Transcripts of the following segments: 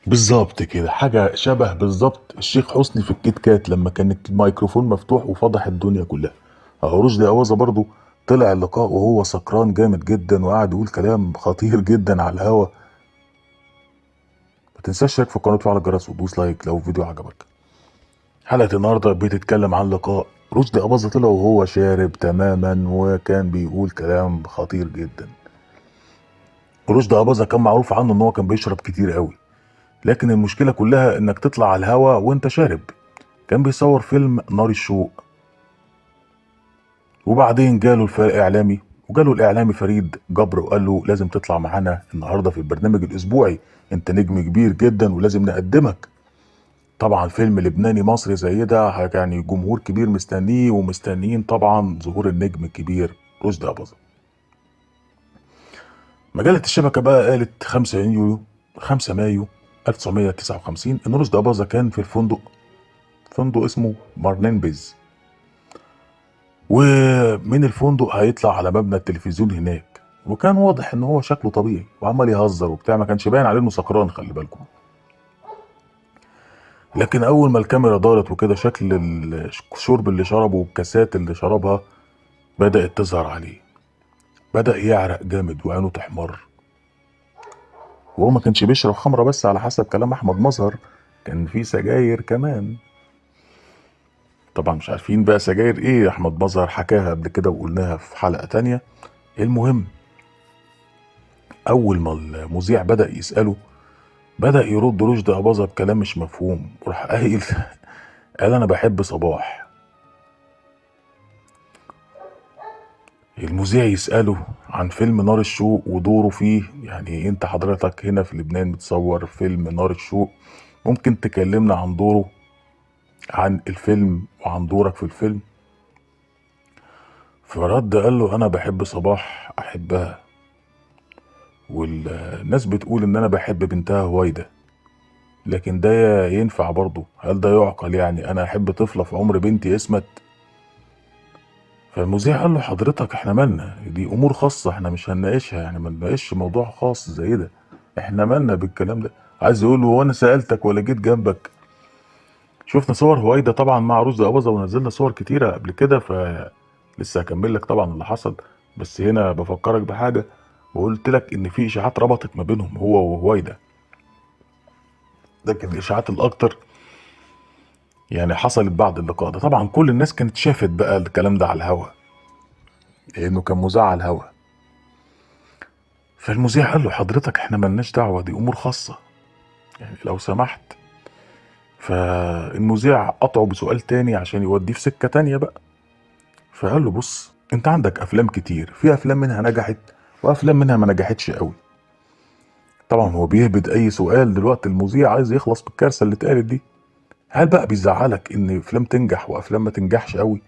بالظبط كده، حاجة شبه بالظبط الشيخ حسني في الكيت كات لما كان الميكروفون مفتوح وفضح الدنيا كلها. اهو رشدي أباظة برضو طلع اللقاء وهو سكران جامد جدا وقعد يقول كلام خطير جدا على الهوا. ما تنساش تشترك في القناة وتفعل الجرس وتدوس لايك لو الفيديو عجبك. حلقة النهاردة بتتكلم عن لقاء رشدي أباظة طلع وهو شارب تماما وكان بيقول كلام خطير جدا. رشدي أباظة كان معروف عنه ان هو كان بيشرب كتير قوي، لكن المشكلة كلها انك تطلع على الهوا وانت شارب. كان بيصور فيلم نار الشوق، وبعدين جاله الاعلامي وجاله الاعلامي فريد جبر وقال له لازم تطلع معانا النهارده في البرنامج الاسبوعي، انت نجم كبير جدا ولازم نقدمك. طبعا فيلم لبناني مصري زي ده يعني جمهور كبير مستنيه ومستنيين طبعا ظهور النجم الكبير رشدي أباظة. مجلة الشبكة بقى قالت 5 يونيو 5 مايو 1959 ان رشدي أباظة كان في الفندق، فندق اسمه مارلين بيز، ومن الفندق هيطلع على مبنى التلفزيون هناك. وكان واضح ان هو شكله طبيعي وعمال يهزر وبتاع، ما كانش باين عليه انه سكران، خلي بالكم. لكن اول ما الكاميرا دارت وكده شكل الشرب اللي شربه والكاسات اللي شربها بدأت تظهر عليه. بدأ يعرق جامد وعينه تحمر. وهو ما كانش بيشرب خمرة بس، على حسب كلام احمد مظهر كان في سجاير كمان. طبعا مش عارفين بقى سجاير ايه، احمد مظهر حكاها قبل كده وقلناها في حلقة تانية. المهم، اول ما المذيع بدأ يسأله بدأ يرد رشدي أباظة بكلام مش مفهوم، وراح قايل قال أنا بحب صباح. المذيع يسأله عن فيلم نار الشوق ودوره فيه، يعني أنت حضرتك هنا في لبنان بتصور فيلم نار الشوق، ممكن تكلمنا عن دوره، عن الفيلم وعن دورك في الفيلم؟ فرد قال له أنا بحب صباح، أحبها، والناس بتقول إن أنا بحب بنتها هويدا، لكن ده ينفع برضه؟ هل ده يعقل؟ يعني أنا أحب طفلة في عمر بنتي اسمت؟ فالمذيع قال له حضرتك احنا مالنا، دي امور خاصه احنا مش هنناقشها، يعني ما نناقش موضوع خاص زي ده، احنا مالنا بالكلام ده. عايز يقول له وانا سالتك ولا جيت جنبك؟ شفنا صور هويدا طبعا مع رشدي اباظه ونزلنا صور كتيره قبل كده، لسه هكمل لك طبعا اللي حصل. بس هنا بفكرك بحاجه، وقلت لك ان في اشاعات ربطت ما بينهم هو وهويدا، لكن الاشاعات الاكتر يعني حصلت بعد اللقاء ده. طبعا كل الناس كانت شافت بقى الكلام ده على الهوا، لانه كان مذاع على الهوا. فالمذيع قال له حضرتك احنا ملناش دعوة، دي امور خاصة، يعني لو سمحت. فالمذيع قطعه بسؤال تاني عشان يوديه في سكة تانية بقى. فقال له بص، انت عندك افلام كتير، في افلام منها نجحت وافلام منها ما نجحتش قوي. طبعا هو بيهبد اي سؤال دلوقتي، المذيع عايز يخلص بالكارثة اللي اتقالت دي. هل بقى بيزعلك ان افلام تنجح وافلام ما تنجحش قوي؟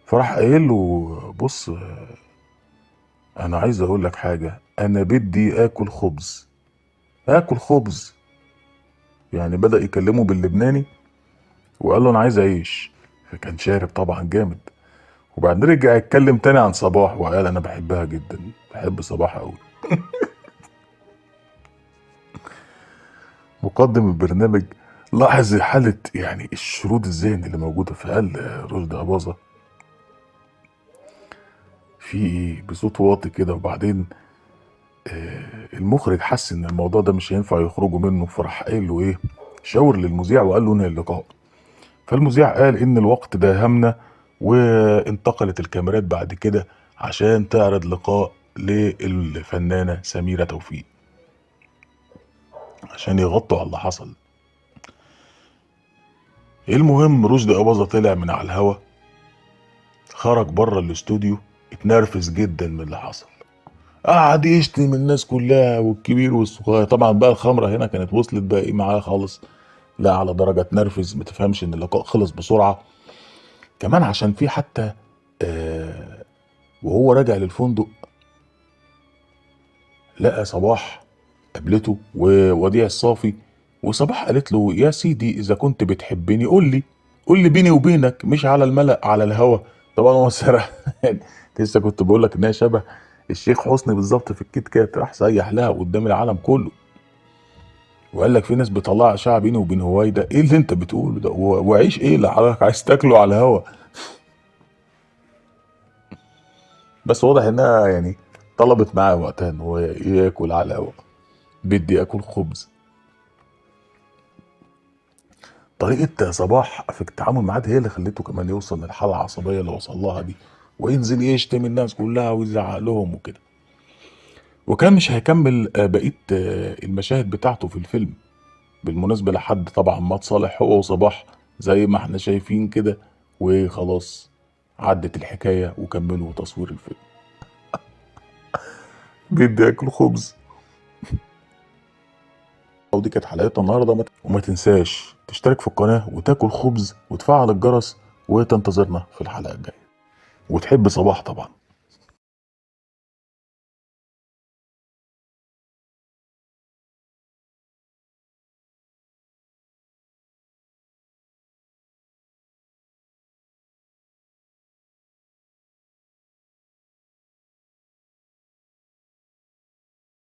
فراح قايل له بص، انا عايز اقول لك حاجة، انا بدي اكل خبز، اكل خبز. يعني بدأ يكلمه باللبناني وقال له انا عايز اعيش. فكان شارب طبعا جامد. وبعدين رجع يتكلم تاني عن صباح وقال انا بحبها جدا، بحب صباح قوي. مقدم البرنامج لاحظ حالة يعني الشرود الذهني اللي موجودة، فقال رشدي أباظة في ايه بصوت واطي كده. وبعدين المخرج حس ان الموضوع ده مش هينفع يخرجوا منه، فراح قايل له ايه، شاور للمذيع وقال له انهي اللقاء. فالمذيع قال ان الوقت داهمنا، وانتقلت الكاميرات بعد كده عشان تعرض لقاء للفنانة سميرة توفيق عشان يغطوا على اللي حصل. المهم رشدي أباظة طلع من على الهوا، خرج بره الاستوديو، اتنرفز جدا من اللي حصل، قعد يشتم الناس كلها والكبير والصغير. طبعا بقى الخمرة هنا كانت وصلت بقى ايه معاه خالص، لا على درجة اتنرفز، ما تفهمش ان اللقاء خلص بسرعة. كمان عشان في حتى آه وهو راجع للفندق لقى صباح قابلته ووديع الصافي. وصباح قالت له يا سيدي اذا كنت بتحبني قول لي، قول لي بيني وبينك مش على الملأ على الهوا. طبعا هو سرح يعني لسه كنت بقول لك انها شبه الشيخ حسني بالظبط في الكيت كات، راح سيح لها قدام العالم كله. وقال لك في ناس بيطلع اشعه بيني وبين هوايدا. ايه اللي انت بتقوله ده؟ وعيش ايه اللي حضرتك عايز تاكله على الهوا؟ بس واضح انها يعني طلبت معاه وقتها ان هو ياكل على الهوا. بدي اكل خبز. طريقة صباح في التعامل معاه دي هي اللي خليته كمان يوصل للحالة العصبية اللي وصل لها دي، وينزل يشتم الناس كلها ويزعق لهم وكده. وكان مش هيكمل بقية المشاهد بتاعته في الفيلم بالمناسبة، لحد طبعا ما اتصالح هو وصباح زي ما احنا شايفين كده، وخلاص عدت الحكاية وكملوا تصوير الفيلم. بدي اكل خبز. ودي كانت حلقتنا النهارده. وما تنساش تشترك في القناة وتاكل خبز وتفعل الجرس وتنتظرنا في الحلقة الجاية، وتحب صباح طبعا.